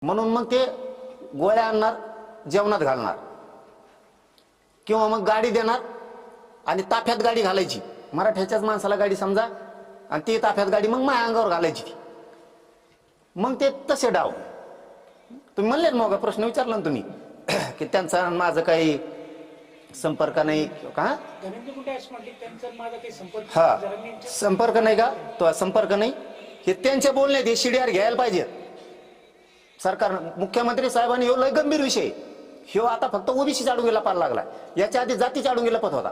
म्हणून मग ते गोळ्या आणणार, जेवणात घालणार, किंवा मग गाडी देणार आणि ताफ्यात गाडी घालायची. मराठ्याच्याच माणसाला गाडी समजा आणि ती ताफ्यात गाडी मग माझ्या अंगावर घालायची. मग ते तसे डाव. तुम्ही म्हणले ना, मग प्रश्न विचारला ना तुम्ही की त्यांचा माझं काही संपर्क नाही का? हा, संपर्क नाही का? तो संपर्क नाही, हे त्यांच्या बोलण्यात हे शिडीआर घ्यायला पाहिजेत सरकार. मुख्यमंत्री साहेबांनी ह्यो लय गंभीर विषय. ह्यो आता फक्त ओबीसी चाडून पार लागला. याच्या आधी जाती चाडून पत होता,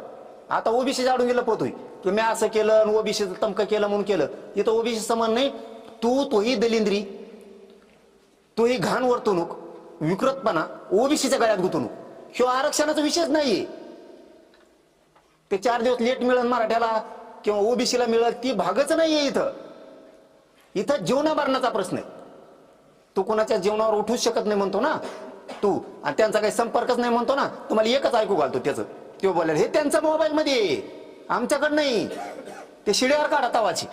आता ओबीसी चाडून पत होई. तुम्ही असं केलं, ओबीसी तमकं केलं म्हणून केलं. इथं ओबीसी समान नाही. तोही दलिंद्री, तोही घाण वर्तणूक, विकृतपणा, ओबीसीच्या गळ्यात गुंतवणूक. ह्यो आरक्षणाचा विषयच नाहीये. ते 4 दिवस लेट मिळेल मराठ्याला किंवा ओबीसीला मिळेल ती भागच नाहीये. इथं जीवना मरणाचा प्रश्न आहे. तू कोणाच्या जीवनावर उठूच शकत नाही म्हणतो ना तू, आणि त्यांचा काही संपर्कच नाही म्हणतो ना. तुम्हाला एकच ऐकू घालतो त्याचं, तो बोलेल हे त्यांच्या मोबाईल मध्ये, आमच्याकडे नाही. ते शिड्यावर काढा तवाची.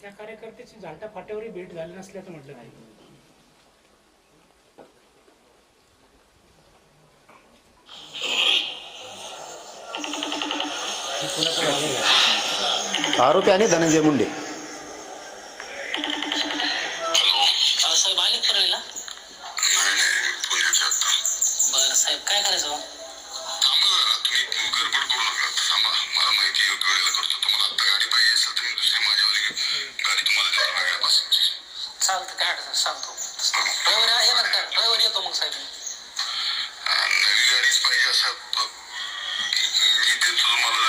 त्या कार्यकर्त्याची झालटा फाट्यावरही भेट झाली नसल्याचं म्हटलं नाही. आरोपी आणि धनंजय मुंडे. साहेब आले परळीला? बरं साहेब, काय करायचं? थांबा जरा, तुम्ही गडबड करू नका. थांबा, मला माहिती योग्य वेळेला करतो. तुम्हाला आता गाडी पाहिजे असेल तर मी दुसरी माझ्यावाली गाडी तुम्हाला देतो वेगळ्या पासूनची. चालतं, काय अडचण सांगतो. ड्रायव्हर येणार का? ड्रायव्हर येतो मग साहेब. नवी गाडीच पाहिजे असं मी देतो तुम्हाला